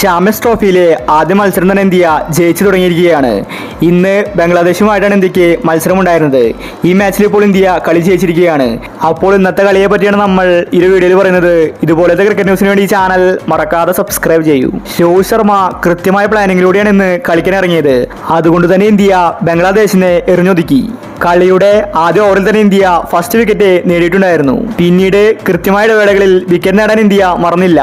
Champions ട്രോഫിയിലെ ആദ്യ മത്സരം തന്നെ ഇന്ത്യ ജയിച്ചു തുടങ്ങിയിരിക്കുകയാണ്. ഇന്ന് ബംഗ്ലാദേശുമായിട്ടാണ് ഇന്ത്യക്ക് മത്സരമുണ്ടായിരുന്നത്. ഈ മാച്ചിൽ ഇപ്പോൾ ഇന്ത്യ കളി ജയിച്ചിരിക്കുകയാണ്. അപ്പോൾ ഇന്നത്തെ കളിയെ പറ്റിയാണ് നമ്മൾ ഈ വീഡിയോയിൽ പറയുന്നത്. ഇതുപോലത്തെ ക്രിക്കറ്റ് ന്യൂസിന് വേണ്ടി ഈ ചാനൽ മറക്കാതെ സബ്സ്ക്രൈബ് ചെയ്യൂ. രോഹിത് ശർമ്മ കൃത്യമായ പ്ലാനിങ്ങിലൂടെയാണ് ഇന്ന് കളിക്കാൻ ഇറങ്ങിയത്. അതുകൊണ്ട് തന്നെ ഇന്ത്യ ബംഗ്ലാദേശിനെ എറിഞ്ഞൊതുക്കി. കളിയുടെ ആദ്യ ഓവറിൽ തന്നെ ഇന്ത്യ ഫസ്റ്റ് വിക്കറ്റ് നേടിയിട്ടുണ്ടായിരുന്നു. പിന്നീട് കൃത്യമായ ഇടവേളകളിൽ വിക്കറ്റ് നേടാൻ ഇന്ത്യ മറന്നില്ല.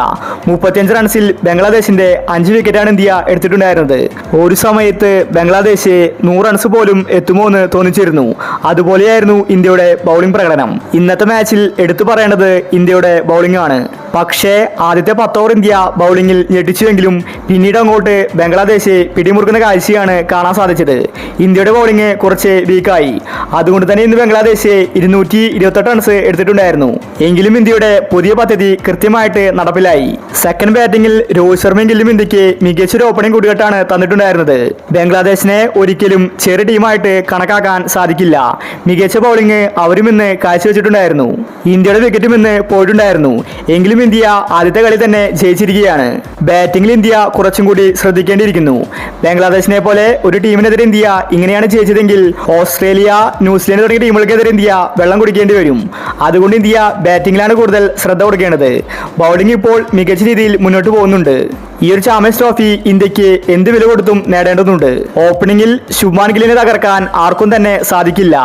35 റൺസിൽ ബംഗ്ലാദേശിന്റെ 5 വിക്കറ്റാണ് ഇന്ത്യ എടുത്തിട്ടുണ്ടായിരുന്നത്. ഒരു സമയത്ത് ബംഗ്ലാദേശ് 100 റൺസ് പോലും എത്തുമോ എന്ന് തോന്നിച്ചിരുന്നു. അതുപോലെയായിരുന്നു ഇന്ത്യയുടെ ബൗളിംഗ് പ്രകടനം. ഇന്നത്തെ മാച്ചിൽ എടുത്തു പറയേണ്ടത് ഇന്ത്യയുടെ ബൗളിംഗ് ആണ്. പക്ഷേ ആദ്യത്തെ 10 ഓവർ ഇന്ത്യ ബൗളിംഗിൽ ഞെട്ടിച്ചുവെങ്കിലും പിന്നീട് അങ്ങോട്ട് ബംഗ്ലാദേശ് പിടിമുറുക്കുന്ന കാഴ്ചയാണ് കാണാൻ സാധിച്ചത്. ഇന്ത്യയുടെ ബൗളിംഗ് കുറച്ച് വീക്കായി. അതുകൊണ്ട് തന്നെ ഇന്ന് ബംഗ്ലാദേശ് 228 റൺസ് എടുത്തിട്ടുണ്ടായിരുന്നു. എങ്കിലും ഇന്ത്യയുടെ പുതിയ പദ്ധതി കൃത്യമായിട്ട് നടപ്പിലായി. സെക്കൻഡ് ബാറ്റിംഗിൽ രോഹിത് ശർമ്മയും ഗില്ലും ഇന്ത്യക്ക് മികച്ചൊരു ഓപ്പണിംഗ് കൂട്ടുകെട്ടാണ് തന്നിട്ടുണ്ടായിരുന്നത്. ബംഗ്ലാദേശിനെ ഒരിക്കലും ചെറിയ ടീമായിട്ട് കണക്കാക്കാൻ സാധിക്കില്ല. മികച്ച ബൗളിംഗ് അവരും ഇന്ന് കാഴ്ചവെച്ചിട്ടുണ്ടായിരുന്നു. ഇന്ത്യയുടെ വിക്കറ്റും ഇന്ന് പോയിട്ടുണ്ടായിരുന്നു. എങ്കിലും ഇന്ത്യ ആദ്യത്തെ കളി തന്നെ ജയിച്ചിരിക്കുകയാണ്. ബാറ്റിംഗിൽ ഇന്ത്യ കുറച്ചും കൂടി ശ്രദ്ധിക്കേണ്ടിയിരിക്കുന്നു. ബംഗ്ലാദേശിനെ പോലെ ഒരു ടീമിനെതിരെ ഇന്ത്യ ഇങ്ങനെയാണ് ജയിച്ചതെങ്കിൽ ഓസ്ട്രേലിയ, ന്യൂസിലൻഡ് തുടങ്ങിയ ടീമുകൾക്കെതിരെ ഇന്ത്യ വെള്ളം കുടിക്കേണ്ടി വരും. അതുകൊണ്ട് ഇന്ത്യ ബാറ്റിംഗിലാണ് കൂടുതൽ ശ്രദ്ധ കൊടുക്കേണ്ടത്. ബൗളിംഗ് ഇപ്പോൾ മികച്ച രീതിയിൽ മുന്നോട്ട് പോകുന്നുണ്ട്. ഈ ഒരു ചാമ്പ്യൻസ് ട്രോഫി ഇന്ത്യക്ക് എന്ത് വില കൊടുത്തും നേടേണ്ടതുണ്ട്. ഓപ്പണിംഗിൽ ശുഭ്മാൻ ഗില്ലിനെ തകർക്കാൻ ആർക്കും തന്നെ സാധിക്കില്ല.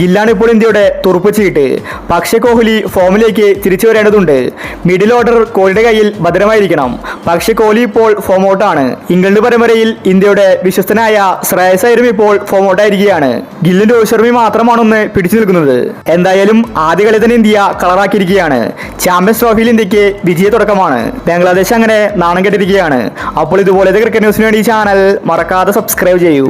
ഗില്ലാണ് ഇപ്പോൾ ഇന്ത്യയുടെ തുറുപ്പ് ചീട്ട്. പക്ഷേ കോഹ്ലി ഫോമിലേക്ക് തിരിച്ചു വരേണ്ടതുണ്ട്. മിഡിൽ ഓർഡർ കോഹ്ലിയുടെ കയ്യിൽ ഭദ്രമായിരിക്കണം. പക്ഷേ കോഹ്ലി ഇപ്പോൾ ഫോം ഔട്ടാണ്. ഇംഗ്ലണ്ട് പരമ്പരയിൽ ഇന്ത്യയുടെ വിശ്വസ്തനായ ശ്രേയസ് അയ്യരും ഇപ്പോൾ ഫോം ഔട്ടായിരിക്കുകയാണ്. ഗില്ലും രോഹിത് ശർമ്മയും മാത്രമാണൊന്ന് പിടിച്ചു നിൽക്കുന്നത്. എന്തായാലും ആദ്യ കളി തന്നെ ഇന്ത്യ കളറാക്കിയിരിക്കുകയാണ്. ചാമ്പ്യൻസ് ട്രോഫിയിൽ ഇന്ത്യക്ക് വിജയ തുടക്കമാണ്. ബംഗ്ലാദേശ് അങ്ങനെ നാണം കെട്ടിരിക്കുകയാണ്. അപ്പോൾ ഇതുപോലത്തെ ക്രിക്കറ്റ് ന്യൂസിന് വേണ്ടി ഈ ചാനൽ മറക്കാതെ സബ്സ്ക്രൈബ് ചെയ്യൂ.